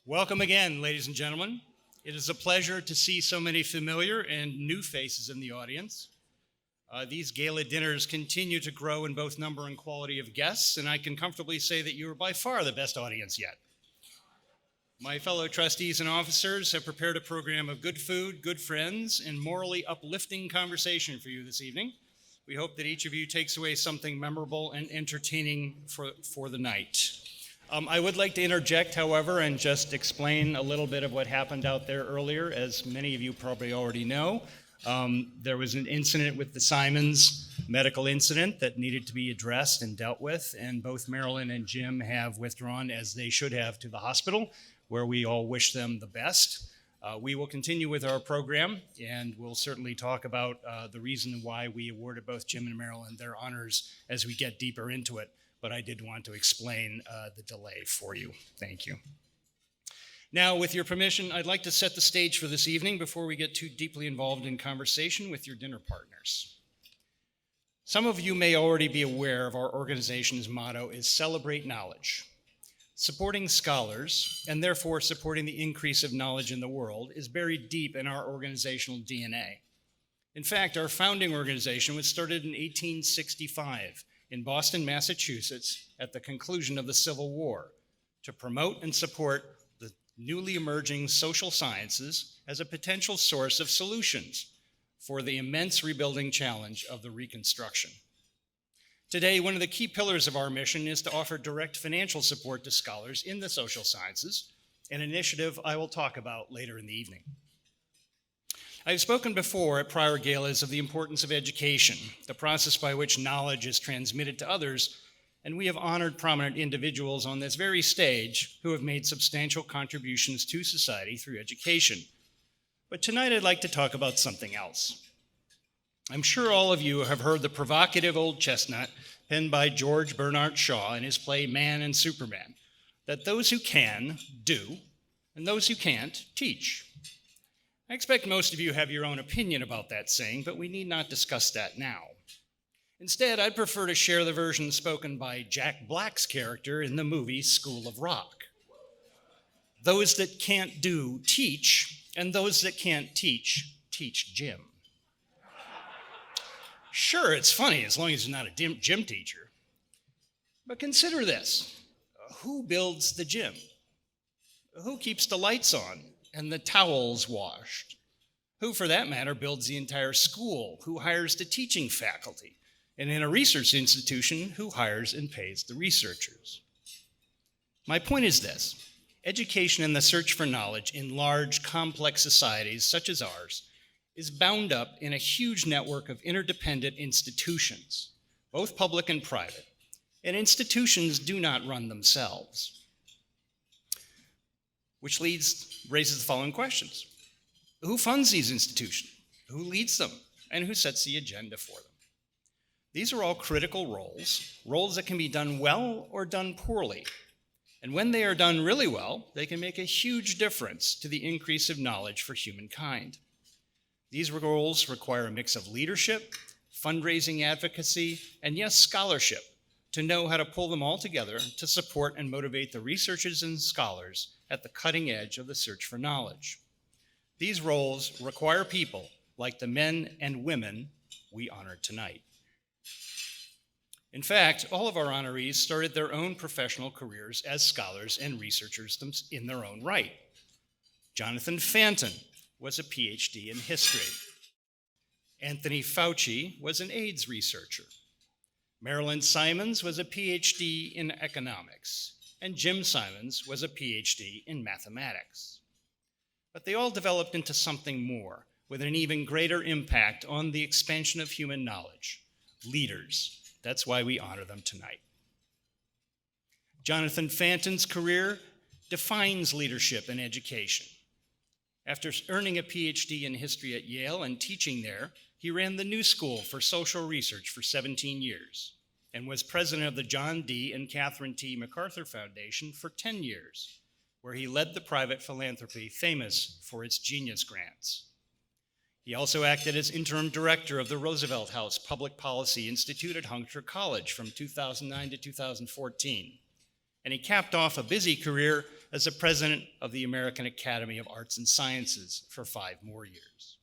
Welcome again, ladies and gentlemen. It is a pleasure to see so many familiar and new faces in the audience. These gala dinners continue to grow in both number and quality of guests, and I can comfortably say that you are by far the best audience yet. My fellow trustees and officers have prepared a program of good food, good friends, and morally uplifting conversation for you this evening. We hope that each of you takes away something memorable and entertaining for the night. I would like to interject, however, and just explain a little bit of what happened out there earlier. As many of you probably already know, there was an incident with the Simons medical incident that needed to be addressed and dealt with, and both Marilyn and Jim have withdrawn, as they should have, to the hospital, where we all wish them the best. We will continue with our program, and we'll certainly talk about the reason why we awarded both Jim and Marilyn their honors as we get deeper into it. But I did want to explain the delay for you. Thank you. Now, with your permission, I'd like to set the stage for this evening before we get too deeply involved in conversation with your dinner partners. Some of you may already be aware of our organization's motto is Celebrate Knowledge. Supporting scholars, and therefore supporting the increase of knowledge in the world, is buried deep in our organizational DNA. In fact, our founding organization was started in 1865 in Boston, Massachusetts, at the conclusion of the Civil War, to promote and support the newly emerging social sciences as a potential source of solutions for the immense rebuilding challenge of the Reconstruction. Today, one of the key pillars of our mission is to offer direct financial support to scholars in the social sciences, an initiative I will talk about later in the evening. I've spoken before at prior galas of the importance of education, the process by which knowledge is transmitted to others, and we have honored prominent individuals on this very stage who have made substantial contributions to society through education. But tonight I'd like to talk about something else. I'm sure all of you have heard the provocative old chestnut penned by George Bernard Shaw in his play Man and Superman, that those who can, do, and those who can't, teach. I expect most of you have your own opinion about that saying, but we need not discuss that now. Instead, I'd prefer to share the version spoken by Jack Black's character in the movie School of Rock. Those that can't do, teach, and those that can't teach, teach Jim. Sure, it's funny as long as you're not a gym teacher. But consider this. Who builds the gym? Who keeps the lights on and the towels washed? Who, for that matter, builds the entire school? Who hires the teaching faculty? And in a research institution, who hires and pays the researchers? My point is this. Education and the search for knowledge in large, complex societies such as ours is bound up in a huge network of interdependent institutions, both public and private, and institutions do not run themselves. Which raises the following questions. Who funds these institutions? Who leads them? And who sets the agenda for them? These are all critical roles that can be done well or done poorly. And when they are done really well, they can make a huge difference to the increase of knowledge for humankind. These roles require a mix of leadership, fundraising advocacy, and yes, scholarship, to know how to pull them all together to support and motivate the researchers and scholars at the cutting edge of the search for knowledge. These roles require people like the men and women we honor tonight. In fact, all of our honorees started their own professional careers as scholars and researchers in their own right. Jonathan Fanton was a PhD in history. Anthony Fauci was an AIDS researcher. Marilyn Simons was a PhD in economics, and Jim Simons was a PhD in mathematics. But they all developed into something more, with an even greater impact on the expansion of human knowledge. Leaders. That's why we honor them tonight. Jonathan Fanton's career defines leadership in education. After earning a PhD in history at Yale and teaching there, he ran the New School for Social Research for 17 years and was president of the John D. and Catherine T. MacArthur Foundation for 10 years, where he led the private philanthropy famous for its Genius Grants. He also acted as interim director of the Roosevelt House Public Policy Institute at Hunter College from 2009 to 2014. And he capped off a busy career as the president of the American Academy of Arts and Sciences for 5 more years.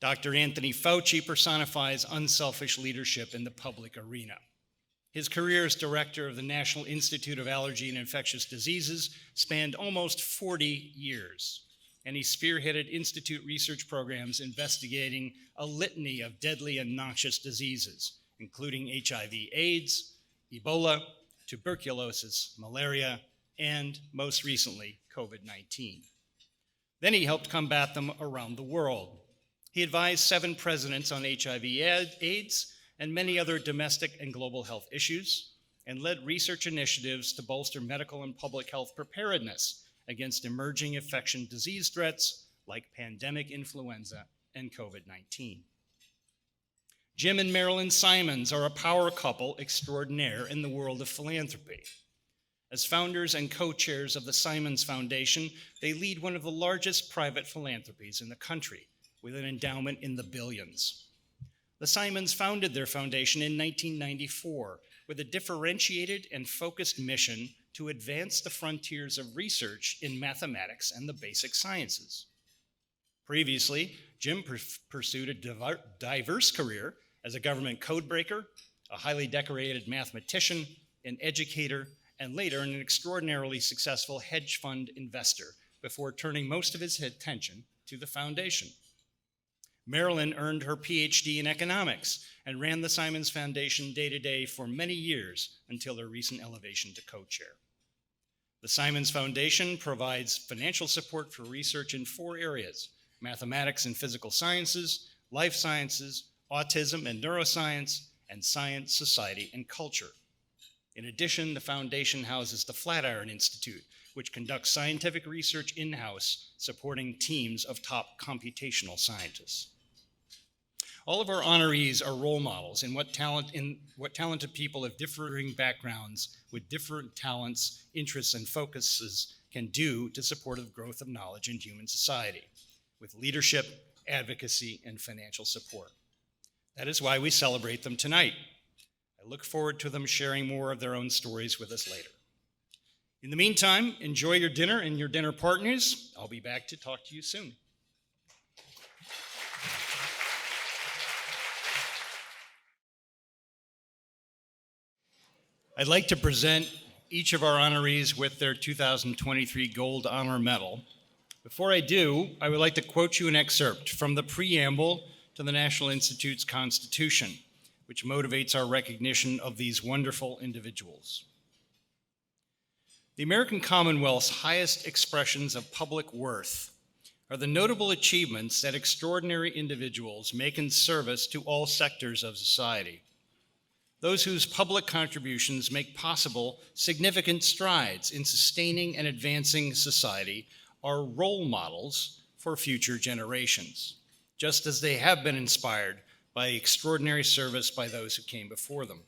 Dr. Anthony Fauci personifies unselfish leadership in the public arena. His career as director of the National Institute of Allergy and Infectious Diseases spanned almost 40 years, and he spearheaded institute research programs investigating a litany of deadly and noxious diseases, including HIV/AIDS, Ebola, tuberculosis, malaria, and most recently, COVID-19. Then he helped combat them around the world. He advised 7 presidents on HIV/AIDS and many other domestic and global health issues, and led research initiatives to bolster medical and public health preparedness against emerging infection disease threats like pandemic influenza and COVID-19. Jim and Marilyn Simons are a power couple extraordinaire in the world of philanthropy. As founders and co-chairs of the Simons Foundation, they lead one of the largest private philanthropies in the country, with an endowment in the billions. The Simons founded their foundation in 1994 with a differentiated and focused mission to advance the frontiers of research in mathematics and the basic sciences. Previously, Jim pursued a diverse career as a government codebreaker, a highly decorated mathematician, an educator, and later an extraordinarily successful hedge fund investor before turning most of his attention to the foundation. Marilyn earned her PhD in economics and ran the Simons Foundation day-to-day for many years until her recent elevation to co-chair. The Simons Foundation provides financial support for research in 4 areas: mathematics and physical sciences, life sciences, autism and neuroscience, and science, society, and culture. In addition, the foundation houses the Flatiron Institute, which conducts scientific research in-house, supporting teams of top computational scientists. All of our honorees are role models in what talented people of differing backgrounds with different talents, interests, and focuses can do to support the growth of knowledge in human society, with leadership, advocacy, and financial support. That is why we celebrate them tonight. I look forward to them sharing more of their own stories with us later. In the meantime, enjoy your dinner and your dinner partners. I'll be back to talk to you soon. I'd like to present each of our honorees with their 2023 Gold Honor Medal. Before I do, I would like to quote you an excerpt from the preamble to the National Institute's Constitution, which motivates our recognition of these wonderful individuals. The American Commonwealth's highest expressions of public worth are the notable achievements that extraordinary individuals make in service to all sectors of society. Those whose public contributions make possible significant strides in sustaining and advancing society are role models for future generations, just as they have been inspired by extraordinary service by those who came before them.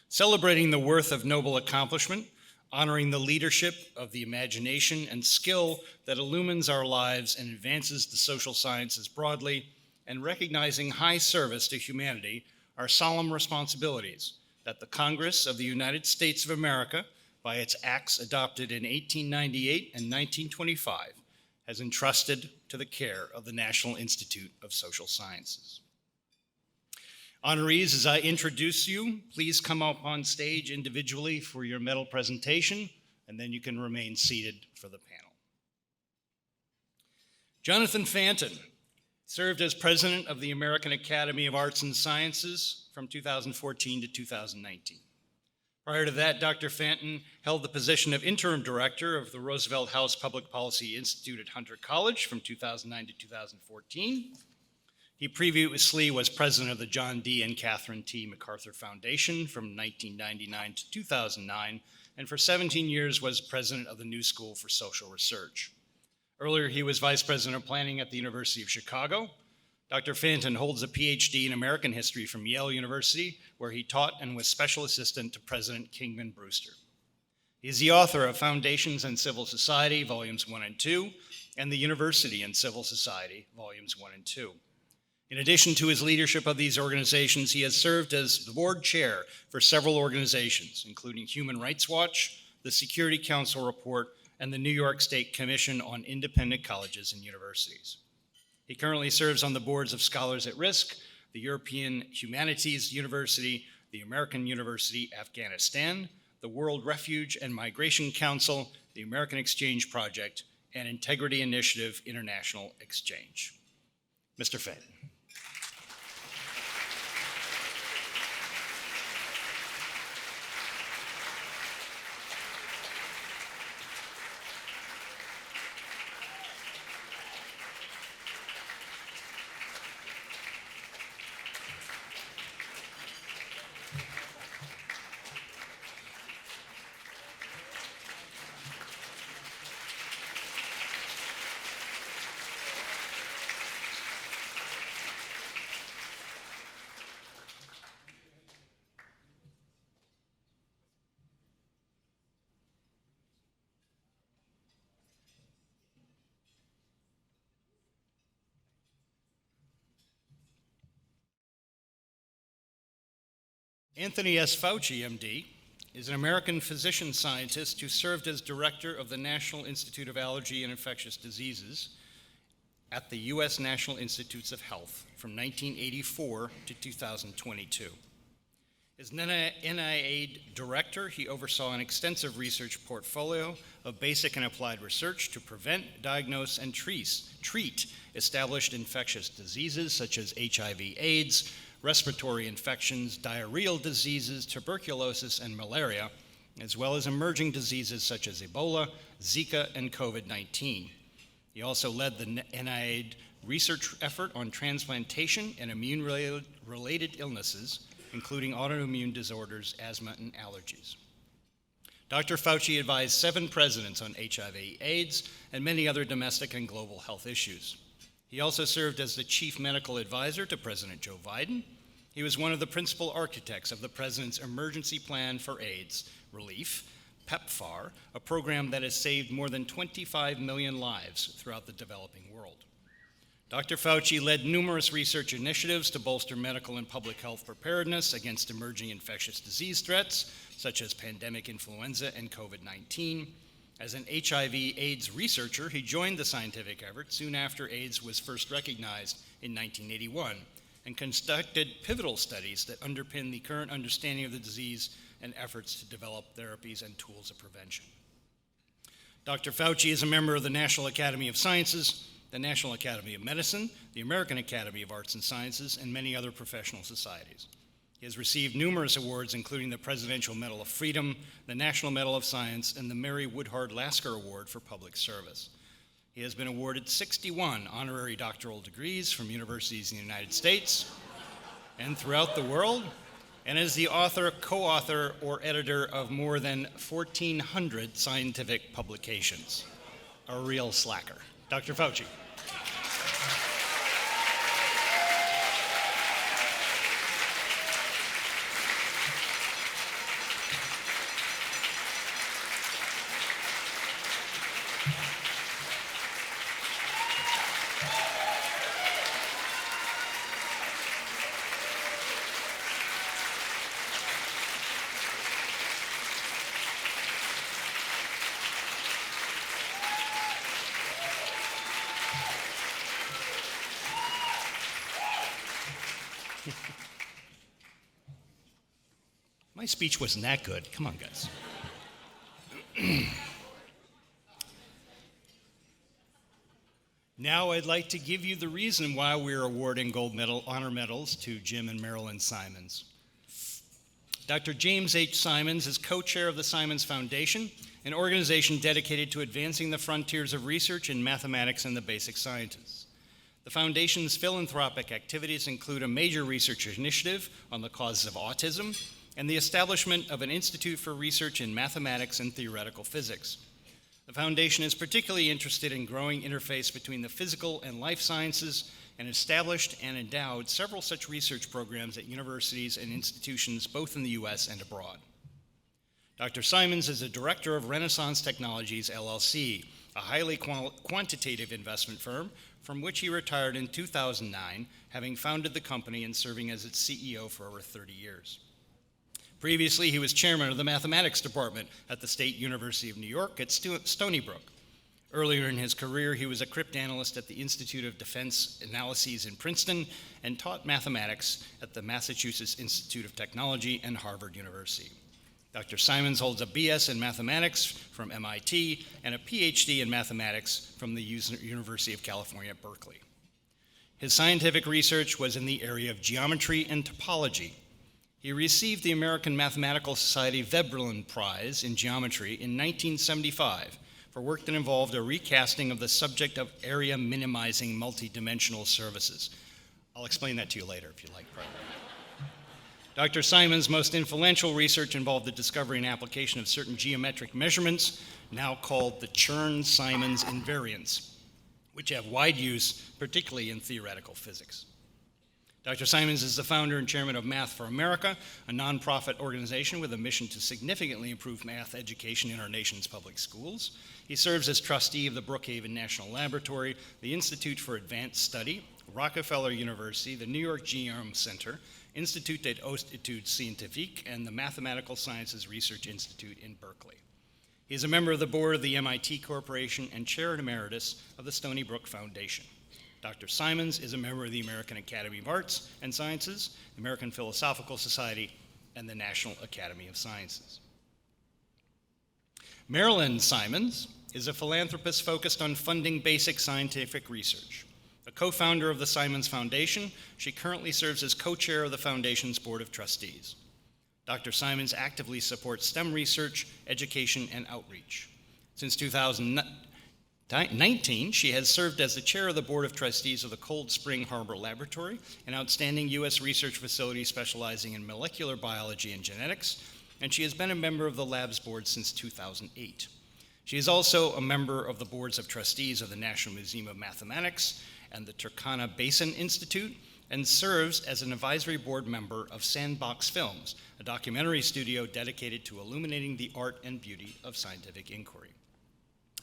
Celebrating the worth of noble accomplishment, honoring the leadership of the imagination and skill that illumines our lives and advances the social sciences broadly, and recognizing high service to humanity are solemn responsibilities that the Congress of the United States of America, by its acts adopted in 1898 and 1925, has entrusted to the care of the National Institute of Social Sciences. Honorees, as I introduce you, please come up on stage individually for your medal presentation, and then you can remain seated for the panel. Jonathan Fanton served as president of the American Academy of Arts and Sciences from 2014 to 2019. Prior to that, Dr. Fanton held the position of interim director of the Roosevelt House Public Policy Institute at Hunter College from 2009 to 2014. He previously was president of the John D. and Catherine T. MacArthur Foundation from 1999 to 2009, and for 17 years was president of the New School for Social Research. Earlier, he was vice president of planning at the University of Chicago. Dr. Fanton holds a PhD in American history from Yale University, where he taught and was special assistant to President Kingman Brewster. He is the author of Foundations and Civil Society, Volumes 1 and 2, and The University and Civil Society, Volumes 1 and 2. In addition to his leadership of these organizations, he has served as the board chair for several organizations, including Human Rights Watch, the Security Council report, and the New York State Commission on Independent Colleges and Universities. He currently serves on the boards of Scholars at Risk, the European Humanities University, the American University Afghanistan, the World Refuge and Migration Council, the American Exchange Project, and Integrity Initiative International Exchange. Mr. Fadden. Anthony S. Fauci, MD, is an American physician scientist who served as director of the National Institute of Allergy and Infectious Diseases at the U.S. National Institutes of Health from 1984 to 2022. As NIAID director, he oversaw an extensive research portfolio of basic and applied research to prevent, diagnose, and treat established infectious diseases such as HIV/AIDS, respiratory infections, diarrheal diseases, tuberculosis, and malaria, as well as emerging diseases such as Ebola, Zika, and COVID-19. He also led the NIAID research effort on transplantation and immune-related illnesses, including autoimmune disorders, asthma, and allergies. Dr. Fauci advised 7 presidents on HIV/AIDS and many other domestic and global health issues. He also served as the chief medical advisor to President Joe Biden. He was one of the principal architects of the president's Emergency Plan for AIDS Relief, PEPFAR, a program that has saved more than 25 million lives throughout the developing world. Dr. Fauci led numerous research initiatives to bolster medical and public health preparedness against emerging infectious disease threats, such as pandemic influenza and COVID-19. As an HIV/AIDS researcher, he joined the scientific effort soon after AIDS was first recognized in 1981 and conducted pivotal studies that underpin the current understanding of the disease and efforts to develop therapies and tools of prevention. Dr. Fauci is a member of the National Academy of Sciences, the National Academy of Medicine, the American Academy of Arts and Sciences, and many other professional societies. He has received numerous awards, including the Presidential Medal of Freedom, the National Medal of Science, and the Mary Woodhard Lasker Award for Public Service. He has been awarded 61 honorary doctoral degrees from universities in the United States and throughout the world, and is the author, co-author, or editor of more than 1,400 scientific publications. A real slacker. Dr. Fauci. My speech wasn't that good. Come on, guys. Now I'd like to give you the reason why we're awarding gold medal honor medals to Jim and Marilyn Simons. Dr. James H. Simons is co-chair of the Simons Foundation, an organization dedicated to advancing the frontiers of research in mathematics and the basic sciences. The foundation's philanthropic activities include a major research initiative on the causes of autism and the establishment of an Institute for Research in Mathematics and Theoretical Physics. The foundation is particularly interested in growing interface between the physical and life sciences and established and endowed several such research programs at universities and institutions both in the US and abroad. Dr. Simons is a director of Renaissance Technologies, LLC, a highly quantitative investment firm from which he retired in 2009, having founded the company and serving as its CEO for over 30 years. Previously, he was chairman of the mathematics department at the State University of New York at Stony Brook. Earlier in his career, he was a cryptanalyst at the Institute of Defense Analyses in Princeton and taught mathematics at the Massachusetts Institute of Technology and Harvard University. Dr. Simons holds a BS in mathematics from MIT and a PhD in mathematics from the University of California at Berkeley. His scientific research was in the area of geometry and topology. He received the American Mathematical Society Veblen Prize in Geometry in 1975 for work that involved a recasting of the subject of area minimizing multidimensional surfaces. I'll explain that to you later if you like. Dr. Simons' most influential research involved the discovery and application of certain geometric measurements, now called the Chern-Simons invariants, which have wide use, particularly in theoretical physics. Dr. Simons is the founder and chairman of Math for America, a nonprofit organization with a mission to significantly improve math education in our nation's public schools. He serves as trustee of the Brookhaven National Laboratory, the Institute for Advanced Study, Rockefeller University, the New York Genome Center, Institut des Études Scientifiques, and the Mathematical Sciences Research Institute in Berkeley. He is a member of the board of the MIT Corporation and chair emeritus of the Stony Brook Foundation. Dr. Simons is a member of the American Academy of Arts and Sciences, the American Philosophical Society, and the National Academy of Sciences. Marilyn Simons is a philanthropist focused on funding basic scientific research. A co-founder of the Simons Foundation, she currently serves as co-chair of the Foundation's Board of Trustees. Dr. Simons actively supports STEM research, education, and outreach. Since 2019, she has served as the chair of the Board of Trustees of the Cold Spring Harbor Laboratory, an outstanding U.S. research facility specializing in molecular biology and genetics, and she has been a member of the lab's board since 2008. She is also a member of the boards of trustees of the National Museum of Mathematics and the Turkana Basin Institute, and serves as an advisory board member of Sandbox Films, a documentary studio dedicated to illuminating the art and beauty of scientific inquiry.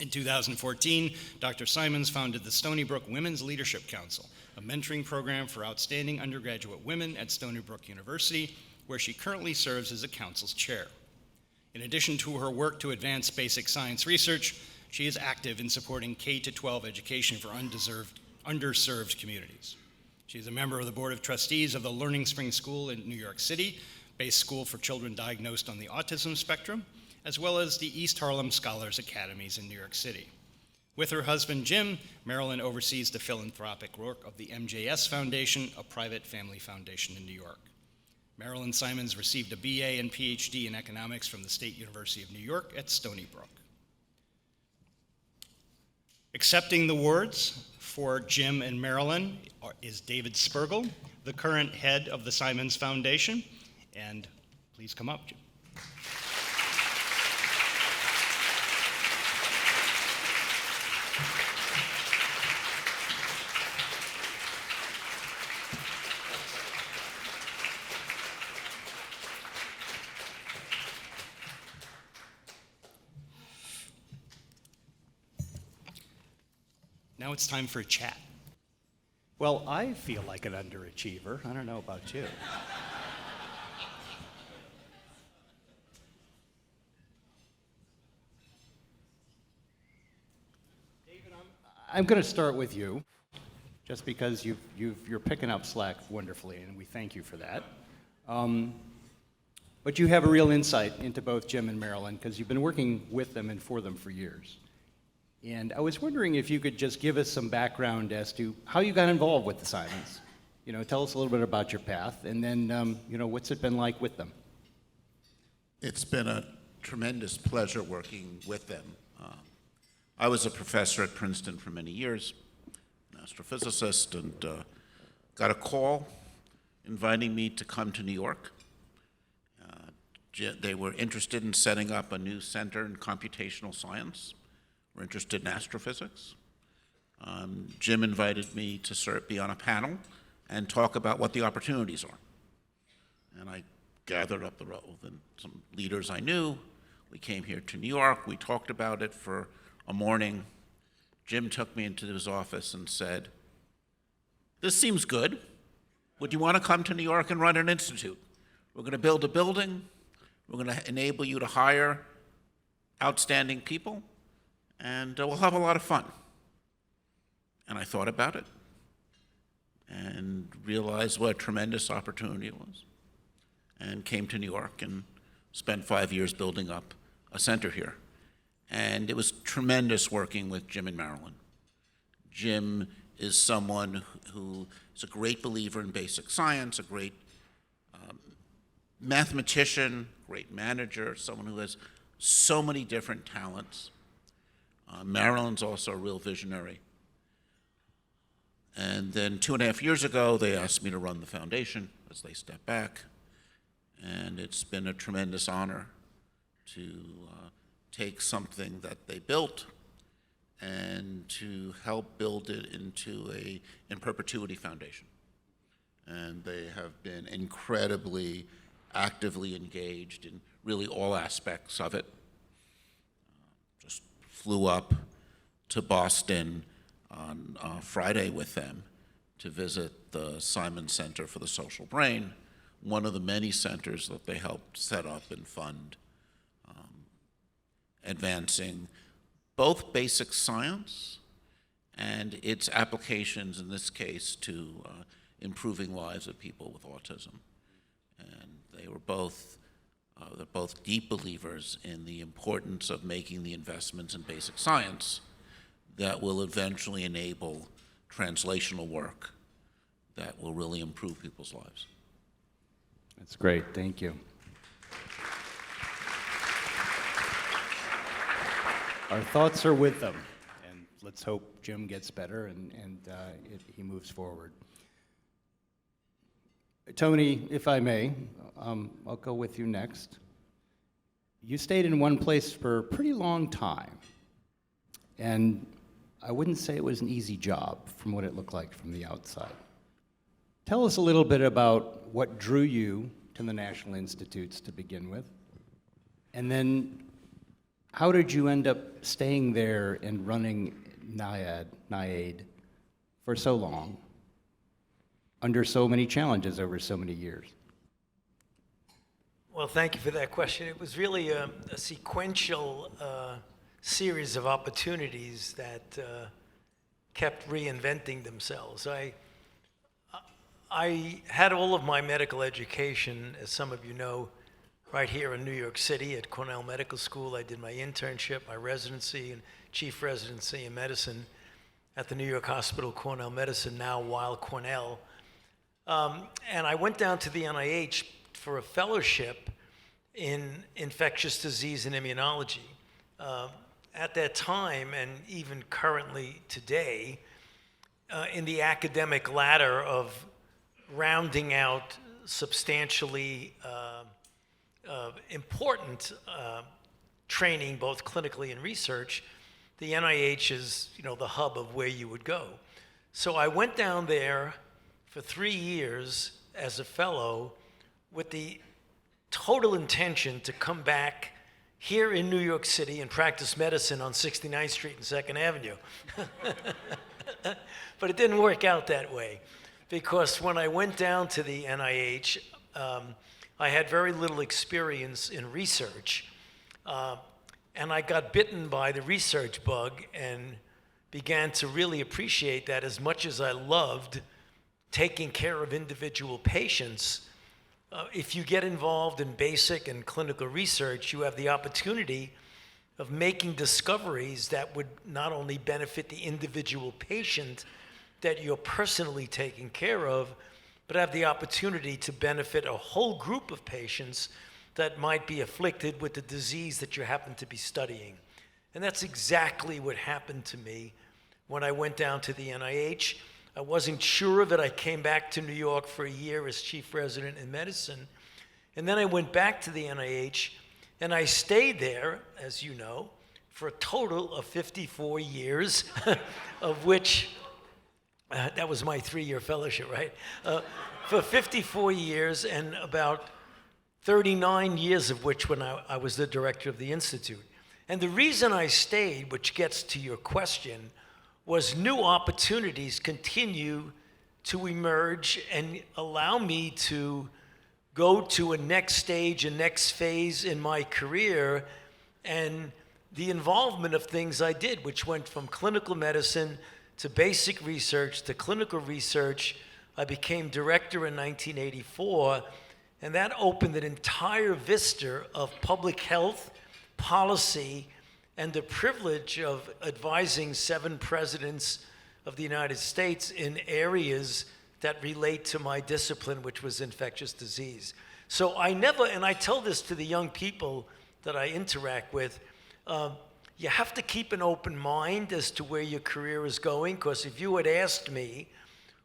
In 2014, Dr. Simons founded the Stony Brook Women's Leadership Council, a mentoring program for outstanding undergraduate women at Stony Brook University, where she currently serves as the council's chair. In addition to her work to advance basic science research, she is active in supporting K-12 education for underserved communities. She is a member of the Board of Trustees of the Learning Spring School in New York City, based school for children diagnosed on the autism spectrum, as well as the East Harlem Scholars Academies in New York City. With her husband, Jim, Marilyn oversees the philanthropic work of the MJS Foundation, a private family foundation in New York. Marilyn Simons received a BA and PhD in economics from the State University of New York at Stony Brook. Accepting the awards for Jim and Marilyn is David Spergel, the current head of the Simons Foundation, and please come up, Jim. Now it's time for a chat. Well, I feel like an underachiever. I don't know about you. David, I'm going to start with you, just because you're picking up slack wonderfully, and we thank you for that. But you have a real insight into both Jim and Marilyn, because you've been working with them and for them for years. And I was wondering if you could just give us some background as to how you got involved with the Simons. You know, tell us a little bit about your path, and then, what's it been like with them? It's been a tremendous pleasure working with them. I was a professor at Princeton for many years, an astrophysicist, and got a call inviting me to come to New York. They were interested in setting up a new center in computational science. We're interested in astrophysics. Jim invited me to be on a panel and talk about what the opportunities are. And I gathered up some leaders I knew. We came here to New York. We talked about it for a morning. Jim took me into his office and said, "This seems good. Would you want to come to New York and run an institute? We're going to build a building. We're going to enable you to hire outstanding people, and we'll have a lot of fun. And I thought about it and realized what a tremendous opportunity it was, and came to New York and spent 5 years building up a center here. And it was tremendous working with Jim and Marilyn. Jim is someone who is a great believer in basic science, a great mathematician, great manager, someone who has so many different talents. Marilyn's also a real visionary. And then 2.5 years ago, they asked me to run the foundation as they step back. And it's been a tremendous honor to take something that they built and to help build it into a in perpetuity foundation. And they have been incredibly actively engaged in really all aspects of it. Just flew up to Boston on Friday with them to visit the Simon Center for the Social Brain, one of the many centers that they helped set up and fund, advancing both basic science and its applications, in this case, to improving lives of people with autism. And they were they're both deep believers in the importance of making the investments in basic science that will eventually enable translational work that will really improve people's lives. That's great. Thank you. Our thoughts are with them, and let's hope Jim gets better and he moves forward. Tony, if I may, I'll go with you next. You stayed in one place for a pretty long time, and I wouldn't say it was an easy job from what it looked like from the outside. Tell us a little bit about what drew you to the National Institutes to begin with, and then how did you end up staying there and running NIAID for so long, under so many challenges over so many years? Well, thank you for that question. It was really a sequential series of opportunities that kept reinventing themselves. I had all of my medical education, as some of you know, right here in New York City at Cornell Medical School. I did my internship, my residency, and chief residency in medicine at the New York Hospital Cornell Medicine, now Weill Cornell. And I went down to the NIH for a fellowship in infectious disease and immunology. At that time, and even currently today, in the academic ladder of rounding out substantially important training, both clinically and research, the NIH is, the hub of where you would go. So I went down there for 3 years as a fellow with the total intention to come back here in New York City and practice medicine on 69th Street and 2nd Avenue. But it didn't work out that way, because when I went down to the NIH, I had very little experience in research, and I got bitten by the research bug and began to really appreciate that as much as I loved taking care of individual patients. If you get involved in basic and clinical research, you have the opportunity of making discoveries that would not only benefit the individual patient that you're personally taking care of, but have the opportunity to benefit a whole group of patients that might be afflicted with the disease that you happen to be studying. And that's exactly what happened to me when I went down to the NIH. I wasn't sure of it. I came back to New York for a year as chief resident in medicine. And then I went back to the NIH, and I stayed there, as you know, for a total of 54 years, of which, that was my 3-year fellowship, right? For 54 years, and about 39 years of which when I was the director of the Institute. And the reason I stayed, which gets to your question, was new opportunities continue to emerge and allow me to go to a next stage, a next phase in my career, and the involvement of things I did, which went from clinical medicine to basic research to clinical research. I became director in 1984, and that opened an entire vista of public health, policy, and the privilege of advising 7 presidents of the United States in areas that relate to my discipline, which was infectious disease. So I never, and I tell this to the young people that I interact with, you have to keep an open mind as to where your career is going, because if you had asked me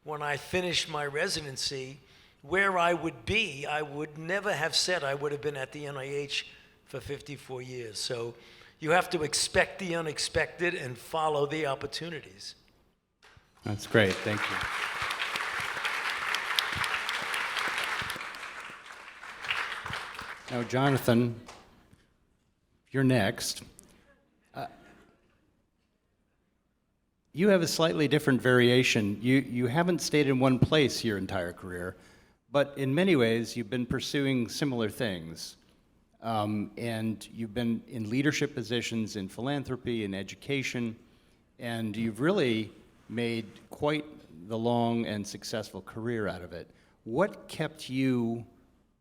when I finished my residency where I would be, I would never have said I would have been at the NIH for 54 years. So you have to expect the unexpected and follow the opportunities. That's great. Thank you. Now, Jonathan, you're next. You have a slightly different variation. You haven't stayed in one place your entire career, but in many ways you've been pursuing similar things. And you've been in leadership positions in philanthropy and education, and you've really made quite the long and successful career out of it. What kept you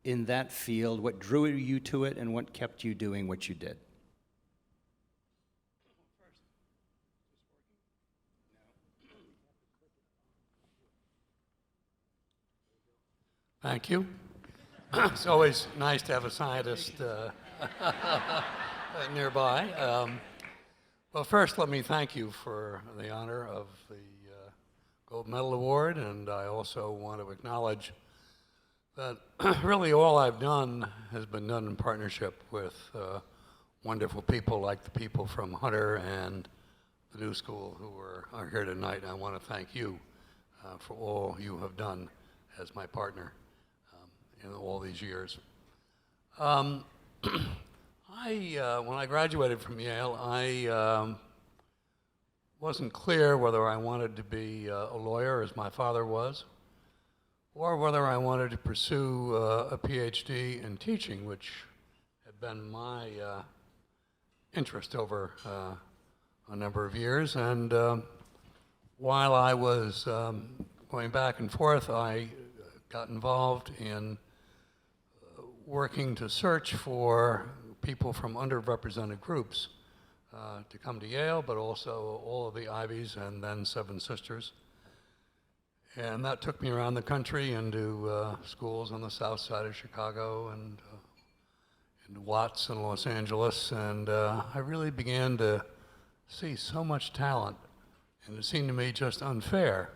in that field? What drew you to it, and what kept you doing what you did? Thank you. It's always nice to have a scientist nearby. Well, first, let me thank you for the honor of the Gold Medal Award, and I also want to acknowledge that really all I've done has been done in partnership with wonderful people like the people from Hunter and the New School who are here tonight. And I want to thank you for all you have done as my partner in all these years. When I graduated from Yale, I wasn't clear whether I wanted to be a lawyer, as my father was, or whether I wanted to pursue a PhD in teaching, which had been my interest over a number of years. And while I was going back and forth, I got involved in working to search for people from underrepresented groups to come to Yale, but also all of the Ivies and then Seven Sisters. And that took me around the country into schools on the south side of Chicago and in Watts in Los Angeles. And I really began to see so much talent, and it seemed to me just unfair.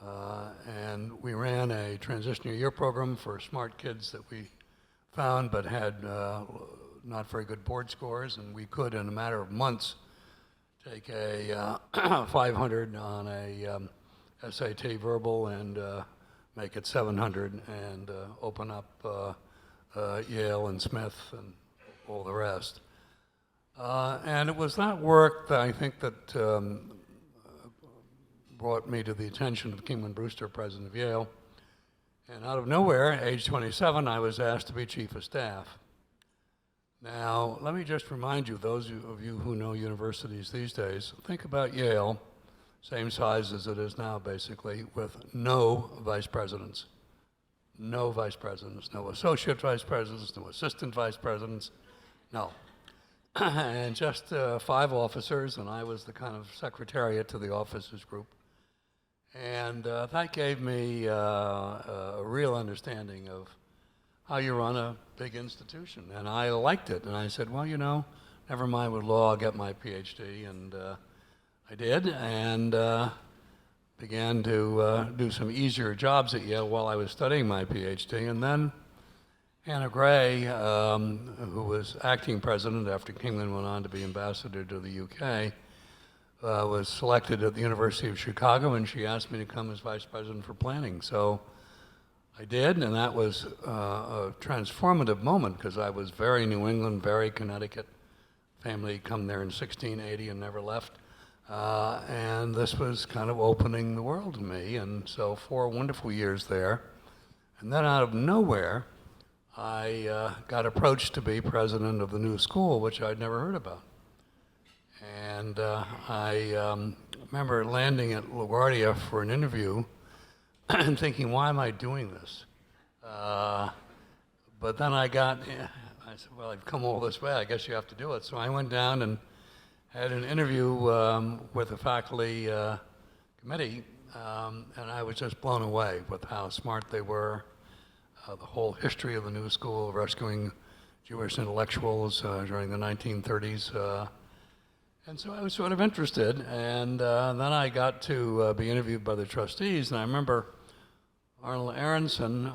And we ran a transitional year program for smart kids that we found but had not very good board scores, and we could, in a matter of months, take a 500 on a SAT verbal and make it 700 and open up Yale and Smith and all the rest. And it was that work that I think that brought me to the attention of Kingman Brewster, president of Yale. And out of nowhere, at age 27, I was asked to be chief of staff. Now, let me just remind you, those of you who know universities these days, think about Yale, same size as it is now, basically, with no vice presidents. No vice presidents, no associate vice presidents, no assistant vice presidents, no. And just 5 officers, and I was the kind of secretariat to the officers group. And that gave me a real understanding of how you run a big institution. And I liked it. And I said, well, you know, never mind with law, I'll get my PhD. And I did, and began to do some easier jobs at Yale while I was studying my PhD. And then Anna Gray, who was acting president after Kingman went on to be ambassador to the UK, was selected at the University of Chicago, and she asked me to come as vice president for planning. So I did, and that was a transformative moment because I was very New England, very Connecticut. Family come there in 1680 and never left. And this was kind of opening the world to me, and so 4 wonderful years there. And then out of nowhere, I got approached to be president of the new school, which I'd never heard about. And I remember landing at LaGuardia for an interview and thinking, why am I doing this? But then I said, well, I've come all this way, I guess you have to do it. So I went down and had an interview with the faculty committee, and I was just blown away with how smart they were, the whole history of the new school, rescuing Jewish intellectuals during the 1930s. And so I was sort of interested, and then I got to be interviewed by the trustees, and I remember Arnold Aronson,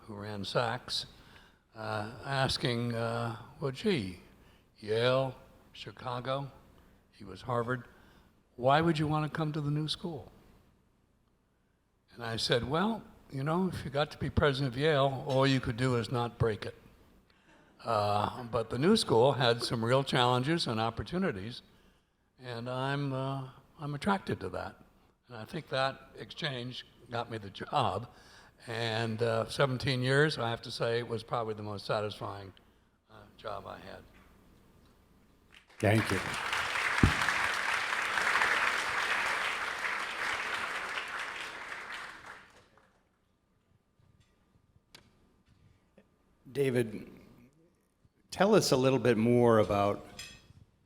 who ran Sachs, asking, well, gee, Yale, Chicago, he was Harvard, why would you want to come to the new school? And I said, well, you know, if you got to be president of Yale, all you could do is not break it. But the new school had some real challenges and opportunities, and I'm attracted to that. And I think that exchange got me the job. And 17 years, I have to say, was probably the most satisfying job I had. Thank you. David, tell us a little bit more about,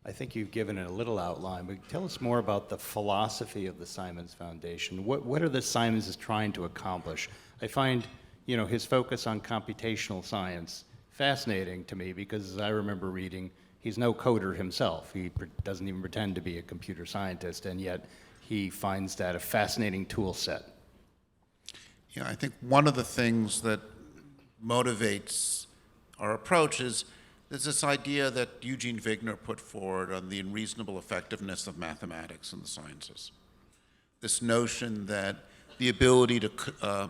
I think you've given it a little outline, but tell us more about the philosophy of the Simons Foundation. What are the Simons trying to accomplish? I find, you know, his focus on computational science fascinating to me because as I remember reading, he's no coder himself. He doesn't even pretend to be a computer scientist, and yet he finds that a fascinating tool set. Yeah, I think one of the things that motivates our approach is there's this idea that Eugene Wigner put forward on the unreasonable effectiveness of mathematics and the sciences. This notion that the ability to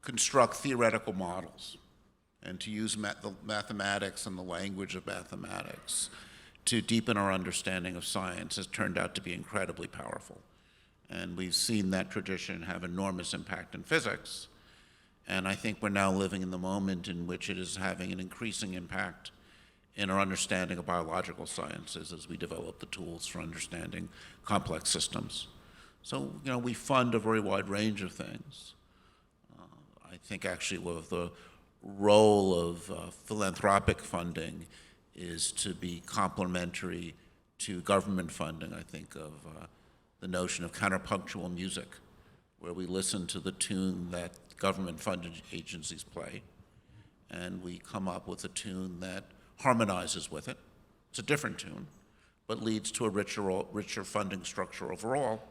construct theoretical models and to use the mathematics and the language of mathematics to deepen our understanding of science has turned out to be incredibly powerful. And we've seen that tradition have enormous impact in physics. And I think we're now living in the moment in which it is having an increasing impact in our understanding of biological sciences as we develop the tools for understanding complex systems. So, you know, we fund a very wide range of things. I think actually the role of philanthropic funding is to be complementary to government funding. I think of the notion of counterpunctual music, where we listen to the tune that government-funded agencies play, and we come up with a tune that harmonizes with it. It's a different tune, but leads to a richer funding structure overall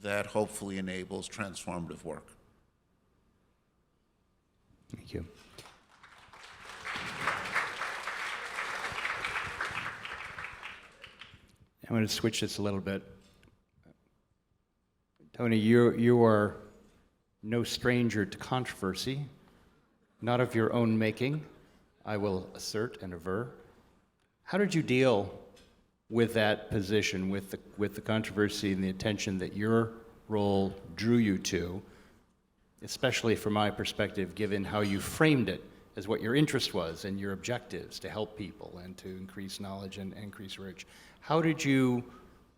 that hopefully enables transformative work. Thank you. I'm going to switch this a little bit. Tony, you are no stranger to controversy, not of your own making, I will assert and aver. How did you deal with that position, with the controversy and the attention that your role drew you to, especially from my perspective, given how you framed it as what your interest was and your objectives to help people and to increase knowledge and increase reach? How did you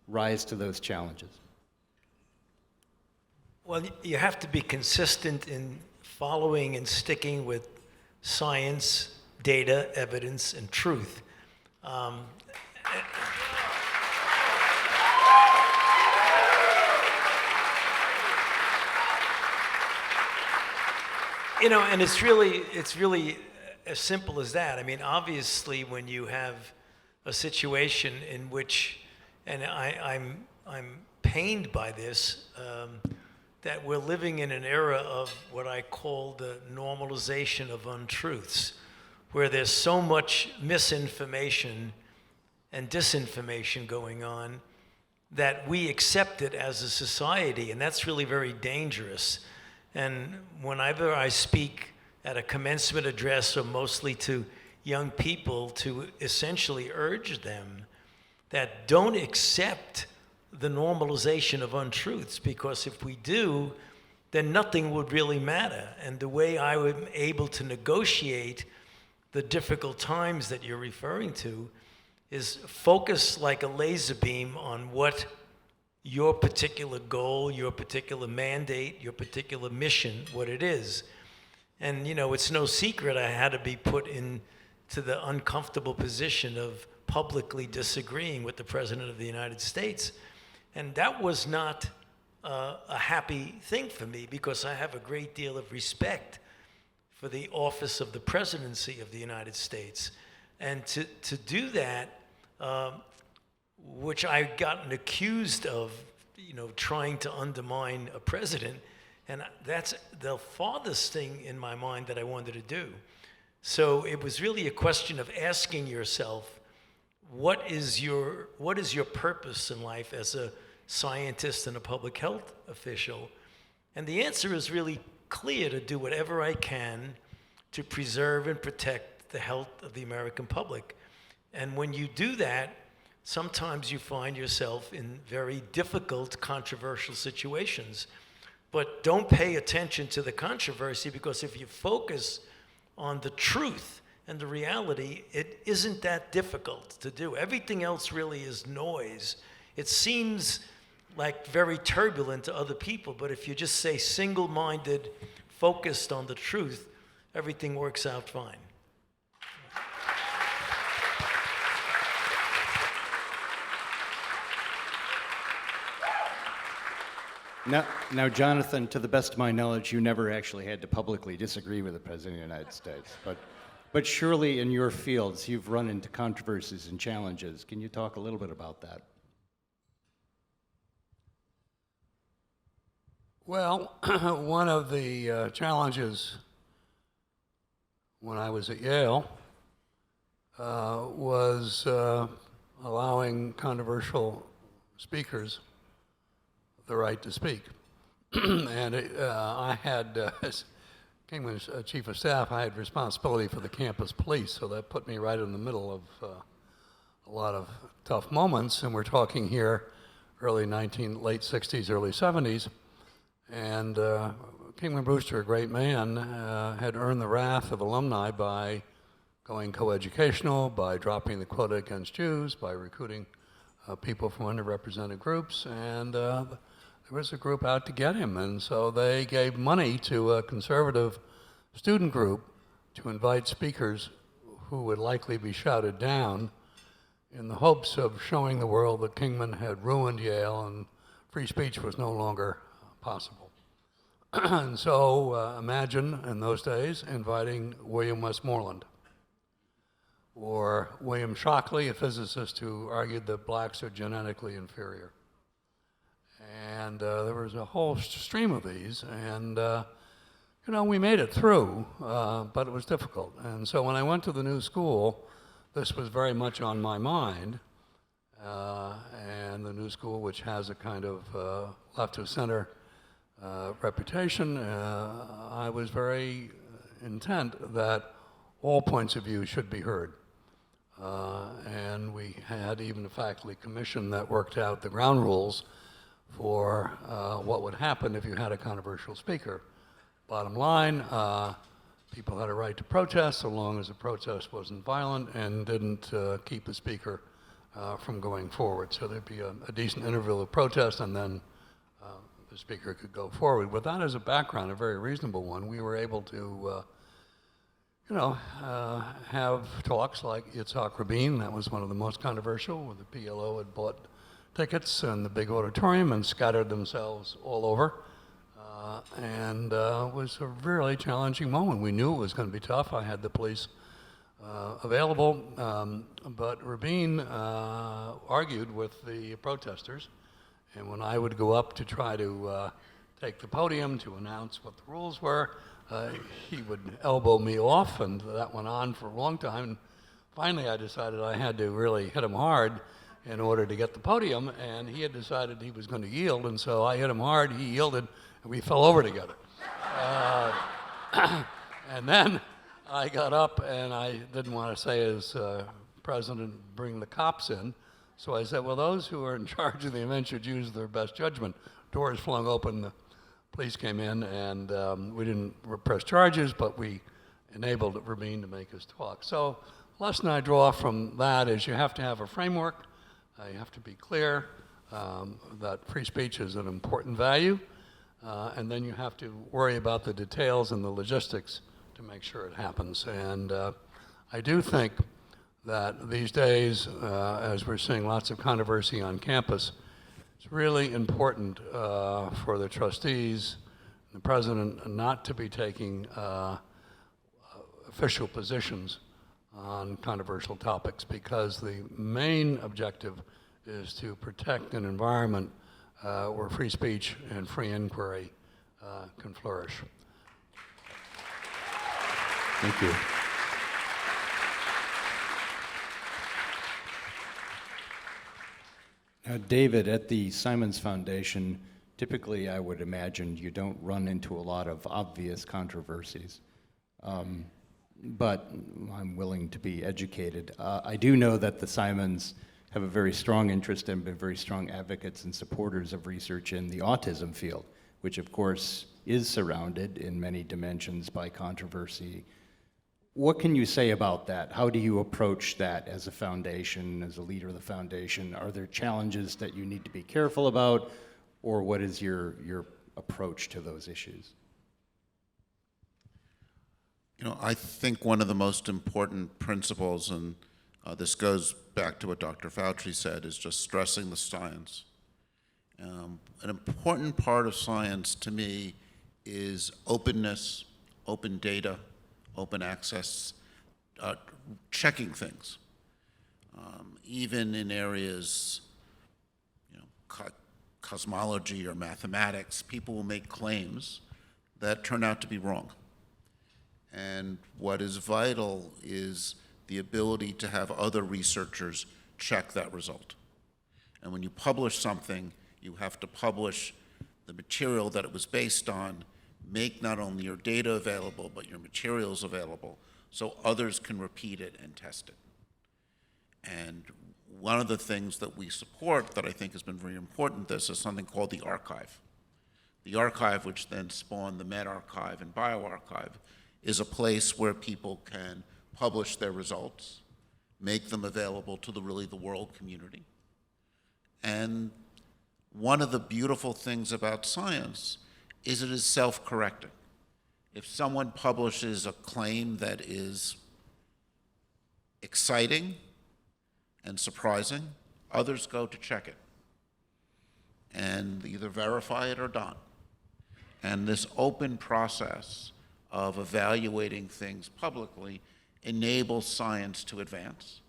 rise to those challenges? Well, you have to be consistent in following and sticking with science, data, evidence, and truth. You know, and it's really as simple as that. I mean, obviously, when you have a situation in which, and I'm pained by this, that we're living in an era of what I call the normalization of untruths, where there's so much misinformation and disinformation going on that we accept it as a society, and that's really very dangerous. And whenever I speak at a commencement address, or mostly to young people, to essentially urge them that don't accept the normalization of untruths, because if we do, then nothing would really matter. And the way I was able to negotiate the difficult times that you're referring to is focus like a laser beam on what your particular goal, your particular mandate, your particular mission, what it is. And it's no secret I had to be put into the uncomfortable position of publicly disagreeing with the President of the United States. And that was not a happy thing for me, because I have a great deal of respect for the office of the presidency of the United States. And to do that, which I've gotten accused of, trying to undermine a president, and that's the farthest thing in my mind that I wanted to do. So it was really a question of asking yourself, what is your purpose in life as a scientist and a public health official? And the answer is really clear: to do whatever I can to preserve and protect the health of the American public. And when you do that, sometimes you find yourself in very difficult, controversial situations. But don't pay attention to the controversy, because if you focus on the truth and the reality, it isn't that difficult to do. Everything else really is noise. It seems like very turbulent to other people, but if you just stay single-minded, focused on the truth, everything works out fine. Now, Jonathan, to the best of my knowledge, you never actually had to publicly disagree with the President of the United States. But surely in your fields, you've run into controversies and challenges. Can you talk a little bit about that? Well, one of the challenges when I was at Yale was allowing controversial speakers the right to speak. And I had, as Kingman's chief of staff, I had responsibility for the campus police, so that put me right in the middle of a lot of tough moments. And we're talking here late 60s, early 70s. And Kingman Brewster, a great man, had earned the wrath of alumni by going coeducational, by dropping the quota against Jews, by recruiting people from underrepresented groups, and there was a group out to get him. And so they gave money to a conservative student group to invite speakers who would likely be shouted down, in the hopes of showing the world that Kingman had ruined Yale and free speech was no longer possible. And so imagine, in those days, inviting William Westmoreland, or William Shockley, a physicist who argued that blacks are genetically inferior. And there was a whole stream of these, and we made it through, but it was difficult. And so when I went to the new school, this was very much on my mind, and the new school, which has a kind of left of center reputation, I was very intent that all points of view should be heard. And we had even a faculty commission that worked out the ground rules for what would happen if you had a controversial speaker. Bottom line, people had a right to protest so long as the protest wasn't violent and didn't keep the speaker from going forward. So there'd be a decent interval of protest, and then the speaker could go forward. With that as a background, a very reasonable one, we were able to have talks like Yitzhak Rabin. That was one of the most controversial, where the PLO had bought tickets in the big auditorium and scattered themselves all over. And it was a really challenging moment. We knew it was going to be tough. I had the police available, but Rabin argued with the protesters. And when I would go up to try to take the podium to announce what the rules were, he would elbow me off, and that went on for a long time. And finally, I decided I had to really hit him hard in order to get the podium, and he had decided he was going to yield, and so I hit him hard, he yielded, and we fell over together. And then I got up, and I didn't want to say as president, bring the cops in, so I said, well, those who are in charge of the event should use their best judgment. Doors flung open, police came in and we didn't press charges, but we enabled Rabin to make us talk. So the lesson I draw from that is you have to have a framework. You have to be clear that free speech is an important value, and then you have to worry about the details and the logistics to make sure it happens. And I do think that these days, as we're seeing lots of controversy on campus, it's really important for the trustees and the president not to be taking official positions on controversial topics, because the main objective is to protect an environment where free speech and free inquiry can flourish. Thank you. Now, David, at the Simons Foundation, typically I would imagine you don't run into a lot of obvious controversies. But I'm willing to be educated. I do know that the Simons have a very strong interest and been very strong advocates and supporters of research in the autism field, which of course is surrounded in many dimensions by controversy. What can you say about that? How do you approach that as a foundation, as a leader of the foundation? Are there challenges that you need to be careful about, or what is your approach to those issues? You know, I think one of the most important principles, and this goes back to what Dr. Fauci said, is just stressing the science. An important part of science to me is openness, open data, open access, checking things. Even in areas, you know, cosmology or mathematics, people will make claims that turn out to be wrong. And what is vital is the ability to have other researchers check that result. And when you publish something, you have to publish the material that it was based on, make not only your data available, but your materials available, so others can repeat it and test it. And one of the things that we support that I think has been very important, this is something called the archive. The archive, which then spawned the medRxiv and bioRxiv, is a place where people can publish their results, make them available to the world community. And one of the beautiful things about science is it is self-correcting. If someone publishes a claim that is exciting and surprising, others go to check it and either verify it or not. And this open process of evaluating things publicly enables science to advance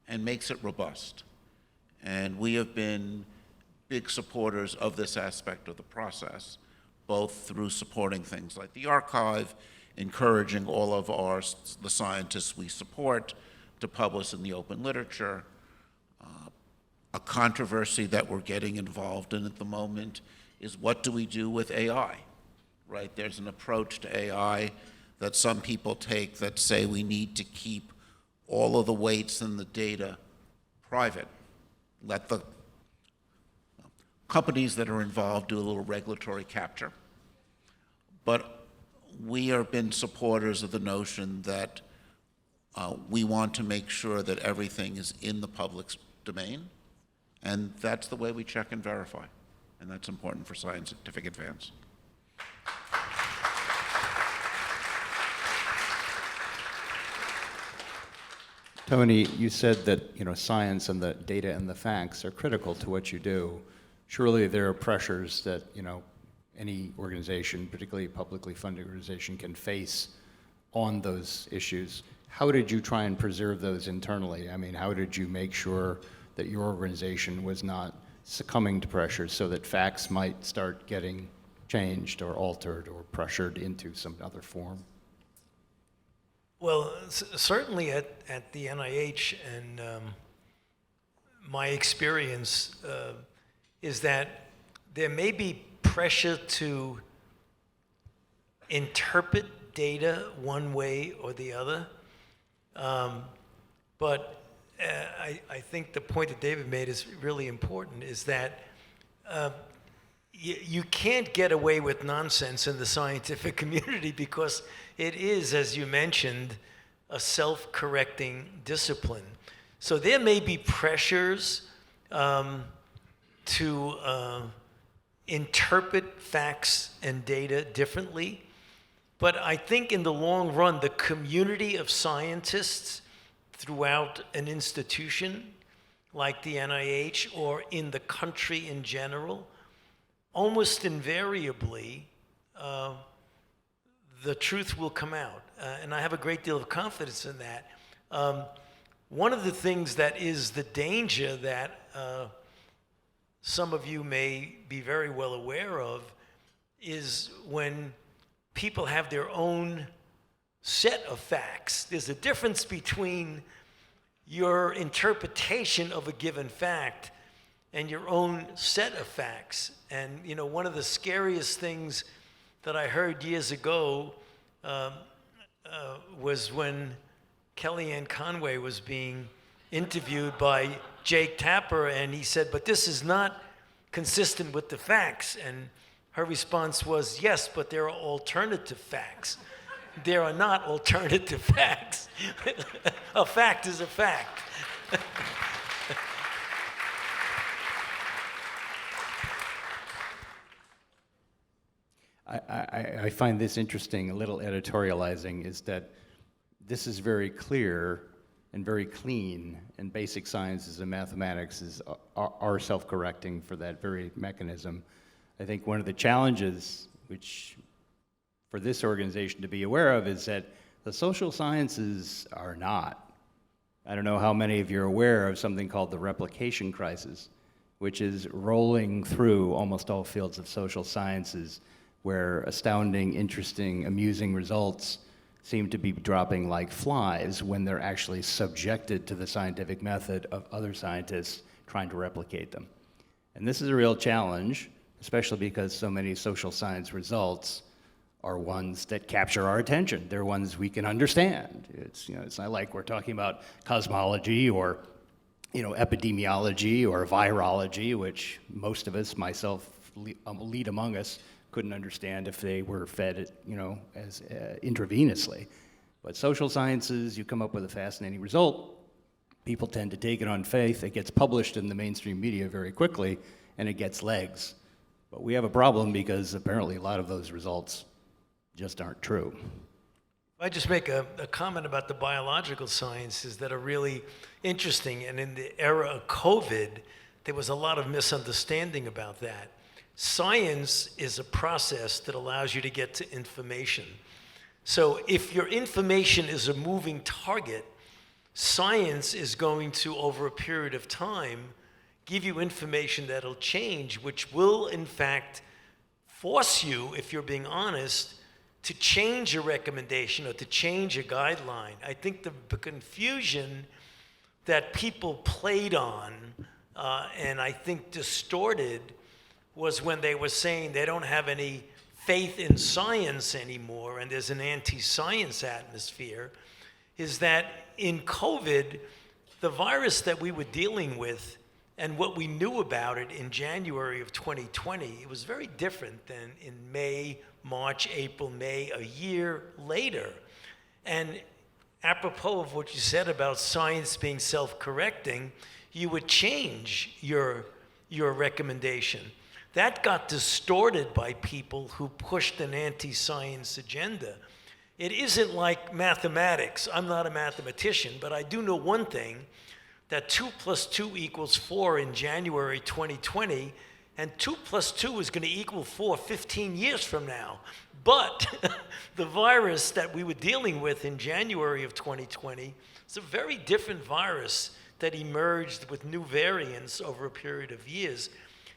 and makes it robust. And we have been big supporters of this aspect of the process, both through supporting things like the archive, encouraging all of the scientists we support to publish in the open literature. A controversy that we're getting involved in at the moment is, what do we do with AI? Right? There's an approach to AI that some people take that say we need to keep all of the weights and the data private. Let the companies that are involved do a little regulatory capture. But we have been supporters of the notion that we want to make sure that everything is in the public domain, and that's the way we check and verify, and that's important for scientific advance. Tony, you said that science and the data and the facts are critical to what you do. Surely there are pressures that any organization, particularly a publicly funded organization, can face on those issues. How did you try and preserve those internally? I mean, how did you make sure that your organization was not succumbing to pressures so that facts might start getting changed or altered or pressured into some other form? Well, certainly at the NIH, and my experience is that there may be pressure to interpret data one way or the other, but I think the point that David made is really important, is that you can't get away with nonsense in the scientific community because it is, as you mentioned, a self-correcting discipline. So there may be pressures to interpret facts and data differently, but I think in the long run, the community of scientists throughout an institution like the NIH or in the country in general, almost invariably, the truth will come out. And I have a great deal of confidence in that. One of the things that is the danger that some of you may be very well aware of is when people have their own set of facts. There's a difference between your interpretation of a given fact and your own set of facts. And you know, one of the scariest things that I heard years ago was when Kellyanne Conway was being interviewed by Jake Tapper, and he said, "But this is not consistent with the facts." And her response was, "Yes, but there are alternative facts." There are not alternative facts. A fact is a fact. I find this interesting, a little editorializing, is that this is very clear and very clean, and basic sciences and mathematics are self-correcting for that very mechanism. I think one of the challenges, which for this organization to be aware of, is that the social sciences are not. I don't know how many of you are aware of something called the replication crisis, which is rolling through almost all fields of social sciences, where astounding, interesting, amusing results seem to be dropping like flies when they're actually subjected to the scientific method of other scientists trying to replicate them. And this is a real challenge, especially because so many social science results are ones that capture our attention. They're ones we can understand. It's not like we're talking about cosmology or epidemiology or virology, which most of us, myself lead among us, couldn't understand if they were fed, as intravenously. But social sciences, you come up with a fascinating result. People tend to take it on faith. It gets published in the mainstream media very quickly, and it gets legs. But we have a problem because apparently a lot of those results just aren't true. I just make a comment about the biological sciences that are really interesting. And in the era of COVID, there was a lot of misunderstanding about that. Science is a process that allows you to get to information. So if your information is a moving target, science is going to, over a period of time, give you information that'll change, which will, in fact, force you, if you're being honest, to change a recommendation or to change a guideline. I think the confusion that people played on and I think distorted was when they were saying they don't have any faith in science anymore and there's an anti-science atmosphere, is that in COVID, the virus that we were dealing with and what we knew about it in January of 2020, it was very different than in May, March, April, May, a year later. And apropos of what you said about science being self-correcting, you would change your recommendation. That got distorted by people who pushed an anti-science agenda. It isn't like mathematics. I'm not a mathematician, but I do know one thing, that 2 + 2 = 4 in January 2020, and 2 + 2 is going to equal 4 15 years from now. But the virus that we were dealing with in January of 2020 is a very different virus that emerged with new variants over a period of years.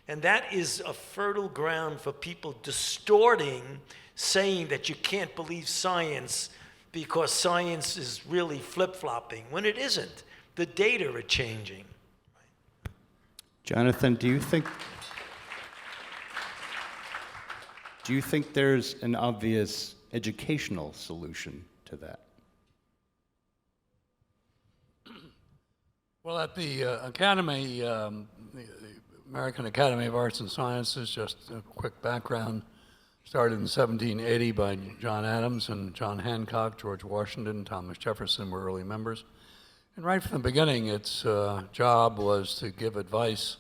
And that is a fertile ground for people distorting, saying that you can't believe science because science is really flip-flopping, when it isn't. The data are changing. Jonathan, do you think there's an obvious educational solution to that? Well, at the Academy, American Academy of Arts and Sciences, just a quick background, started in 1780 by John Adams and John Hancock. George Washington, Thomas Jefferson were early members. And right from the beginning, its job was to give advice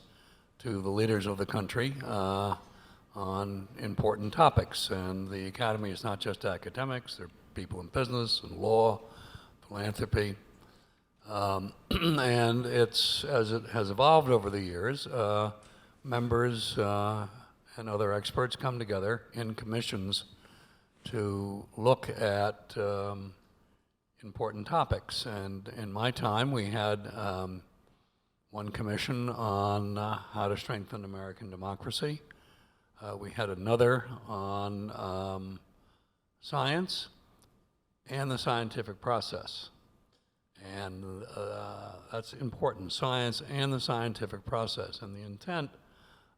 to the leaders of the country on important topics. And the Academy is not just academics, they're people in business and law, philanthropy. And as it has evolved over the years, members and other experts come together in commissions to look at important topics. And in my time, we had one commission on how to strengthen American democracy. We had another on science and the scientific process. And that's important, science and the scientific process. And the intent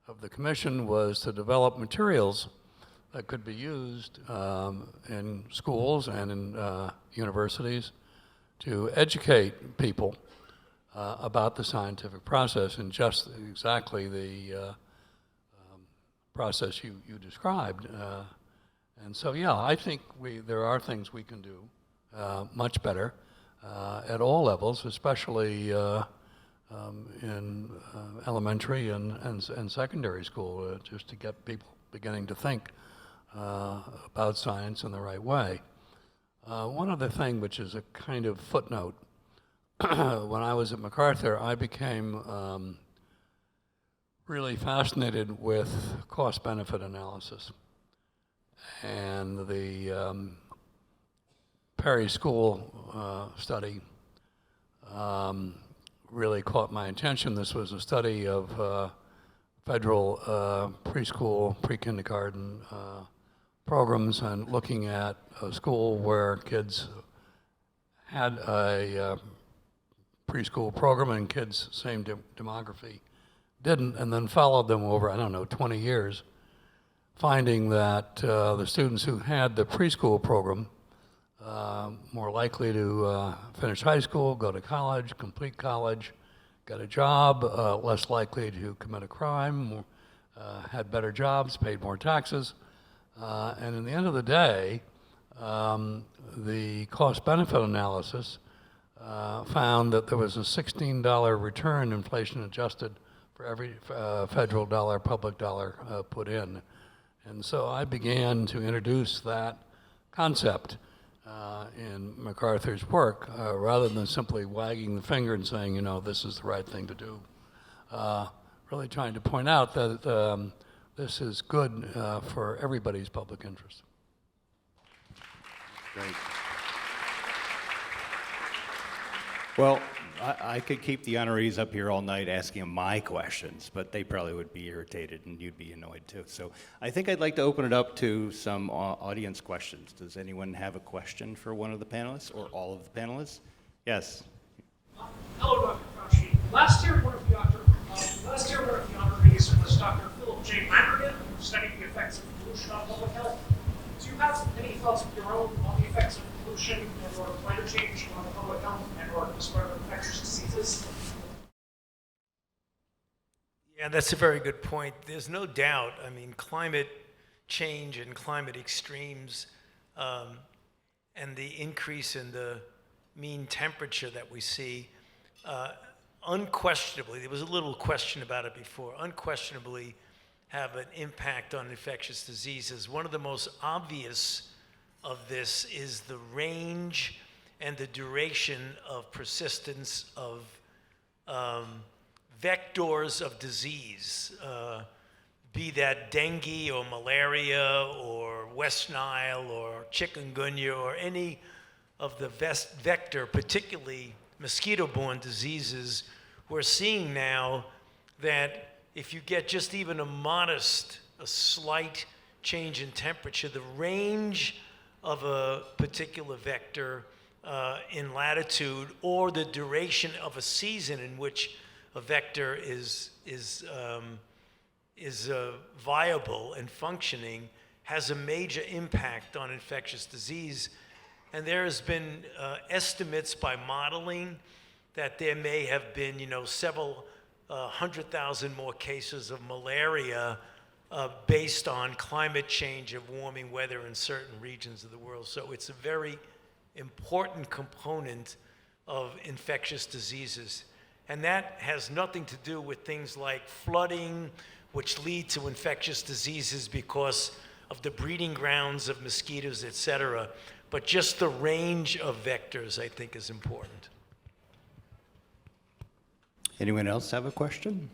of the commission was to develop materials that could be used in schools and in universities to educate people about the scientific process and just exactly the process you described. And so, yeah, I think there are things we can do much better at all levels, especially in elementary and secondary school, just to get people beginning to think about science in the right way. One other thing, which is a kind of footnote, when I was at MacArthur, I became really fascinated with cost-benefit analysis. And the Perry School study really caught my attention. This was a study of federal preschool, pre-kindergarten programs and looking at a school where kids had a preschool program and kids, same demography, didn't, and then followed them over, 20 years, finding that the students who had the preschool program more likely to finish high school, go to college, complete college, get a job, less likely to commit a crime, had better jobs, paid more taxes. And in the end of the day, the cost-benefit analysis found that there was a $16 return, inflation adjusted, for every federal dollar, public dollar put in. And so I began to introduce that concept in MacArthur's work, rather than simply wagging the finger and saying, this is the right thing to do. Really trying to point out that this is good for everybody's public interest. Great. Well, I could keep the honorees up here all night asking them my questions, but they probably would be irritated and you'd be annoyed too. So I think I'd like to open it up to some audience questions. Does anyone have a question for one of the panelists or all of the panelists? Yes. Hello, Dr. Fauci. Last year, one of the honorees was Dr. Philip J. Lambergan, who studied the effects of pollution on public health. Do you have any thoughts of your own on the effects of pollution and or climate change on the public health and or the spread of infectious diseases? Yeah, that's a very good point. There's no doubt. Climate change and climate extremes and the increase in the mean temperature that we see, unquestionably, there was a little question about it before, unquestionably have an impact on infectious diseases. One of the most obvious of this is the range and the duration of persistence of vectors of disease, be that dengue or malaria or West Nile or chikungunya or any of the vector, particularly mosquito-borne diseases. We're seeing now that if you get just even a slight change in temperature, the range of a particular vector in latitude or the duration of a season in which a vector is viable and functioning has a major impact on infectious disease. And there has been estimates by modeling that there may have been, several 100,000 more cases of malaria based on climate change of warming weather in certain regions of the world. So it's a very important component of infectious diseases. And that has nothing to do with things like flooding, which lead to infectious diseases because of the breeding grounds of mosquitoes, et cetera. But just the range of vectors, I think, is important. Anyone else have a question?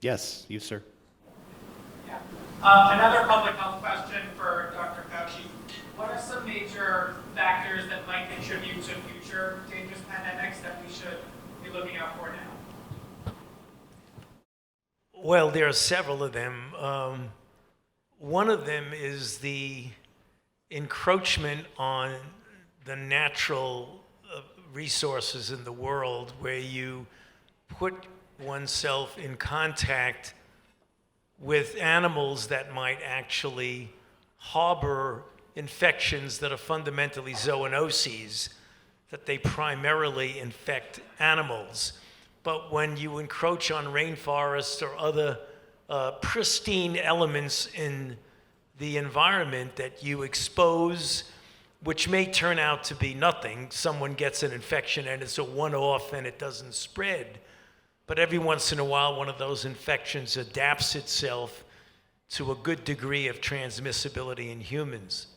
Yes, you, sir. Another public health question for Dr. Fauci. What are some major factors that might contribute to future dangerous pandemics that we should be looking out for now? Well, there are several of them. One of them is the encroachment on the natural resources in the world, where you put oneself in contact with animals that might actually harbor infections that are fundamentally zoonoses, that they primarily infect animals. But when you encroach on rainforests or other pristine elements in the environment that you expose, which may turn out to be nothing. Someone gets an infection and it's a one-off and it doesn't spread. But every once in a while, one of those infections adapts itself to a good degree of transmissibility in humans.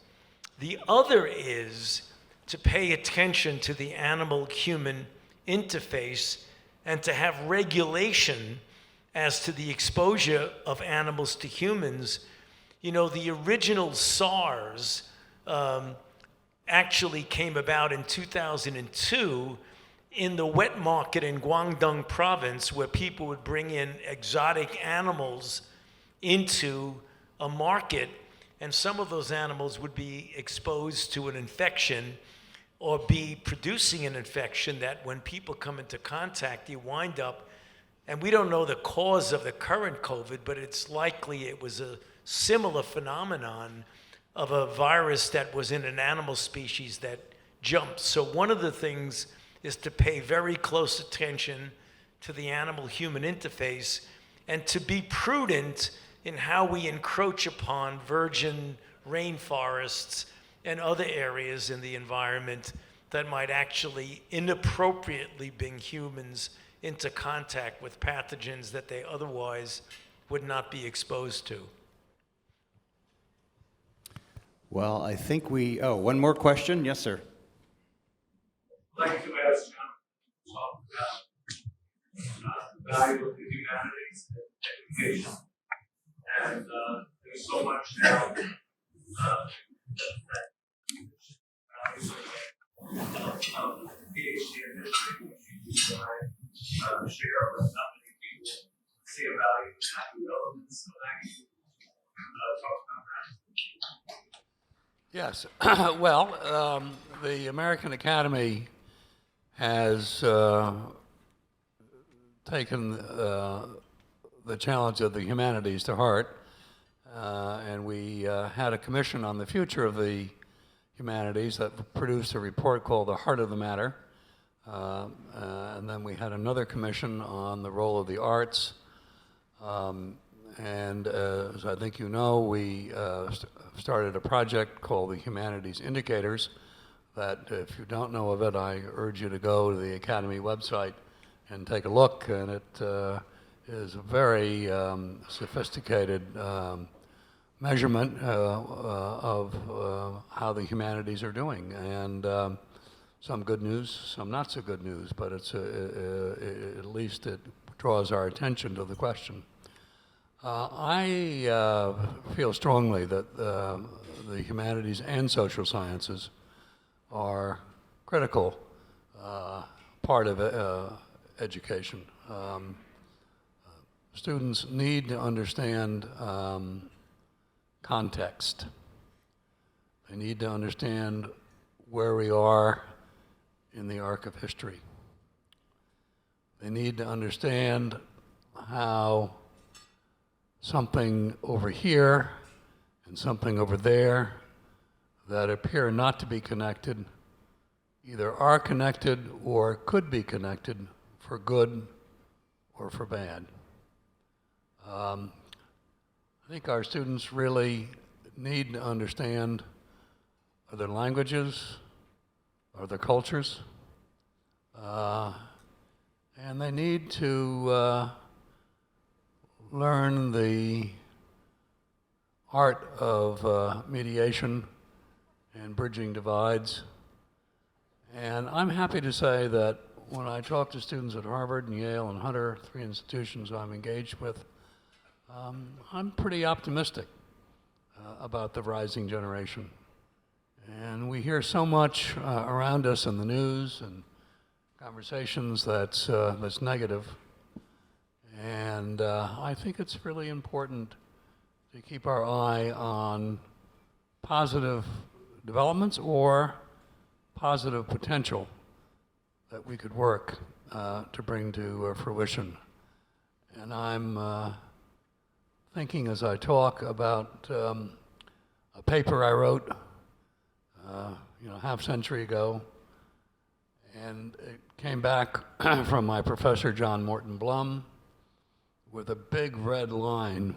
The other is to pay attention to the animal-human interface and to have regulation as to the exposure of animals to humans. You know, the original SARS actually came about in 2002 in the wet market in Guangdong province, where people would bring in exotic animals into a market, and some of those animals would be exposed to an infection or be producing an infection that when people come into contact, you wind up, and we don't know the cause of the current COVID, but it's likely it was a similar phenomenon of a virus that was in an animal species that jumped. So one of the things is to pay very close attention to the animal-human interface and to be prudent in how we encroach upon virgin rainforests and other areas in the environment that might actually inappropriately bring humans into contact with pathogens that they otherwise would not be exposed to. Well, I think one more question. Yes, sir. I'd like to ask John to talk about the value of the humanities and education. And there's so much now that PhD in history, which you and I share, but not many people see a value in that development. So thank you. Talk about that. Yes. Well, the American Academy has taken the challenge of the humanities to heart, and we had a commission on the future of the humanities that produced a report called The Heart of the Matter, and then we had another commission on the role of the arts, and as I think you know, we started a project called the Humanities Indicators that, if you don't know of it, I urge you to go to the Academy website and take a look, and it is a very sophisticated measurement of how the humanities are doing, and some good news, some not so good news, but it's at least it draws our attention to the question. I feel strongly that the humanities and social sciences are critical part of education. Students need to understand context. They need to understand where we are in the arc of history. They need to understand how something over here and something over there that appear not to be connected either are connected or could be connected for good or for bad. I think our students really need to understand other languages, other cultures, and they need to learn the art of mediation and bridging divides. And I'm happy to say that when I talk to students at Harvard and Yale and Hunter, 3 institutions I'm engaged with, I'm pretty optimistic about the rising generation. And we hear so much around us in the news and conversations that's negative. And I think it's really important to keep our eye on positive developments or positive potential that we could work to bring to fruition. And I'm thinking as I talk about a paper I wrote half century ago, and it came back from my professor John Morton Blum with a big red line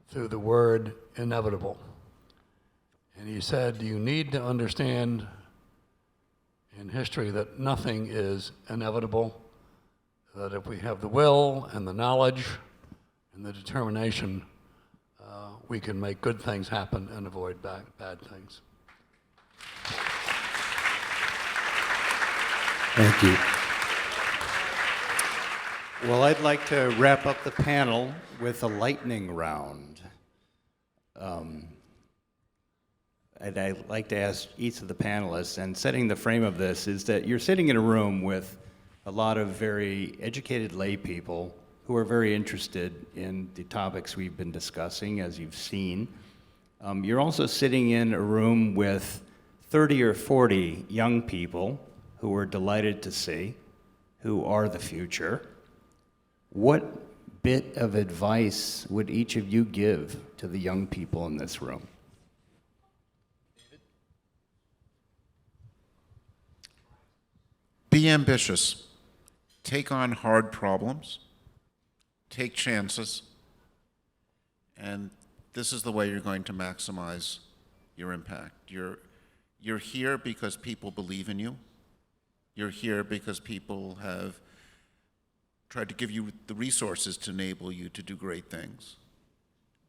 through the word inevitable. And he said, you need to understand in history that nothing is inevitable, that if we have the will and the knowledge and the determination, we can make good things happen and avoid bad things. Thank you. Well, I'd like to wrap up the panel with a lightning round. And I'd like to ask each of the panelists, and setting the frame of this is that you're sitting in a room with a lot of very educated lay people who are very interested in the topics we've been discussing, as you've seen. You're also sitting in a room with 30 or 40 young people who we're delighted to see, who are the future. What bit of advice would each of you give to the young people in this room? Be ambitious. Take on hard problems. Take chances. And this is the way you're going to maximize your impact. You're here because people believe in you. You're here because people have tried to give you the resources to enable you to do great things.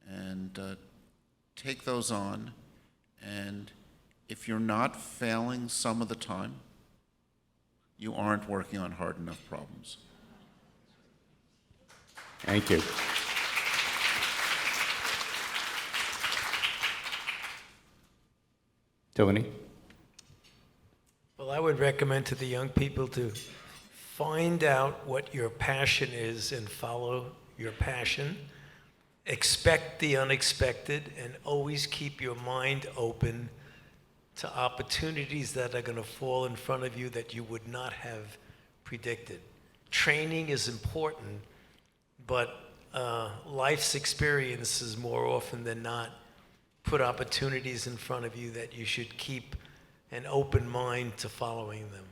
And take those on. And if you're not failing some of the time, you aren't working on hard enough problems. Thank you. Tony? Well, I would recommend to the young people to find out what your passion is and follow your passion. Expect the unexpected and always keep your mind open to opportunities that are going to fall in front of you that you would not have predicted. Training is important, but life's experiences more often than not put opportunities in front of you that you should keep an open mind to following them.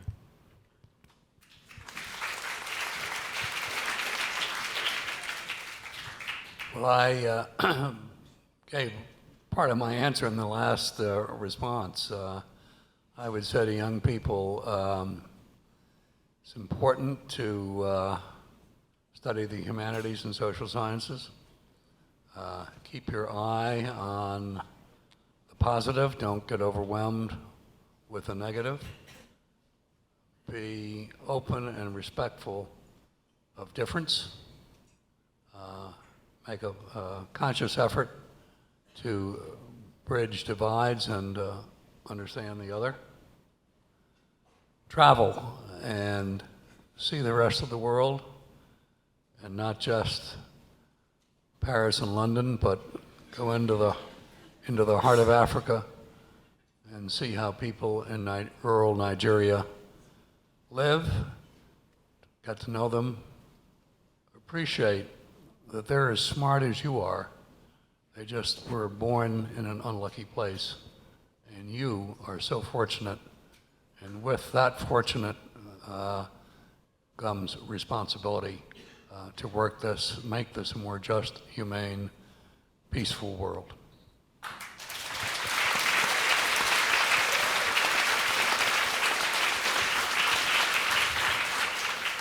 Well, I gave part of my answer in the last response. I would say to young people, it's important to study the humanities and social sciences. Keep your eye on the positive. Don't get overwhelmed with the negative. Be open and respectful of difference. Make a conscious effort to bridge divides and understand the other. Travel and see the rest of the world, and not just Paris and London, but go into the heart of Africa and see how people in rural Nigeria live, get to know them, appreciate that they're as smart as you are. They just were born in an unlucky place, and you are so fortunate And with that fortunate comes responsibility to make this a more just, humane, peaceful world.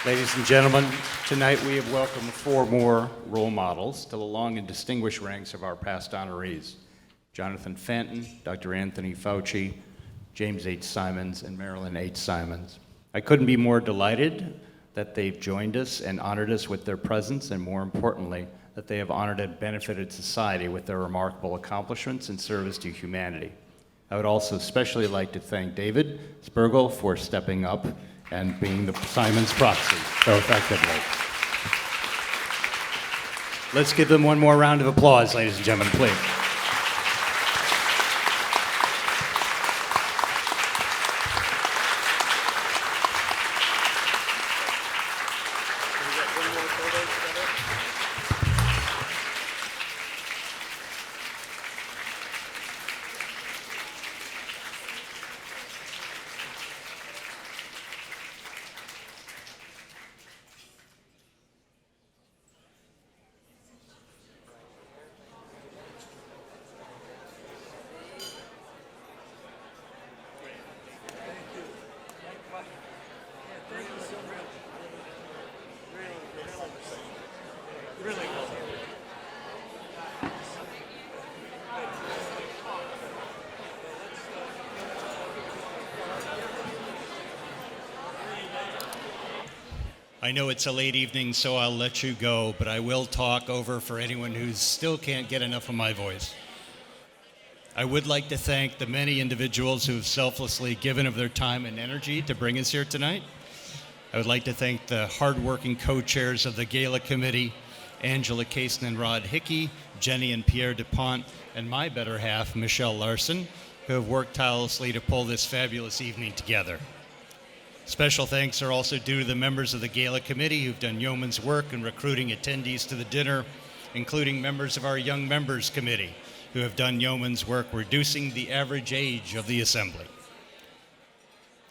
Ladies and gentlemen, tonight we have welcomed 4 more role models to the long and distinguished ranks of our past honorees: Jonathan Fenton, Dr. Anthony Fauci, James H. Simons, and Marilyn H. Simons. I couldn't be more delighted that they've joined us and honored us with their presence, and more importantly, that they have honored and benefited society with their remarkable accomplishments and service to humanity. I would also especially like to thank David Spergel for stepping up and being the Simons proxy so effectively. Let's give them one more round of applause, ladies and gentlemen, please. I know it's a late evening, so I'll let you go, but I will talk over for anyone who still can't get enough of my voice. I would like to thank the many individuals who have selflessly given of their time and energy to bring us here tonight. I would like to thank the hardworking co-chairs of the Gala Committee, Angela Cason and Rod Hickey, Jenny and Pierre DuPont, and my better half, Michelle Larson, who have worked tirelessly to pull this fabulous evening together. Special thanks are also due to the members of the Gala Committee who've done yeoman's work in recruiting attendees to the dinner, including members of our Young Members Committee who have done yeoman's work reducing the average age of the Assembly.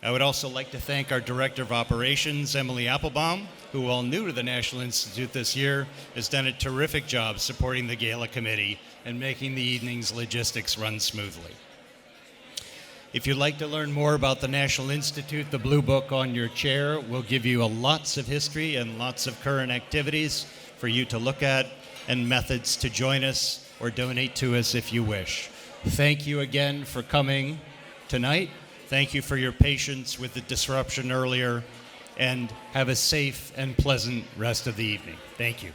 I would also like to thank our Director of Operations, Emily Applebaum, who, while new to the National Institute this year, has done a terrific job supporting the Gala Committee and making the evening's logistics run smoothly. If you'd like to learn more about the National Institute, the Blue Book on your chair will give you lots of history and lots of current activities for you to look at and methods to join us or donate to us if you wish. Thank you again for coming tonight. Thank you for your patience with the disruption earlier, and have a safe and pleasant rest of the evening. Thank you.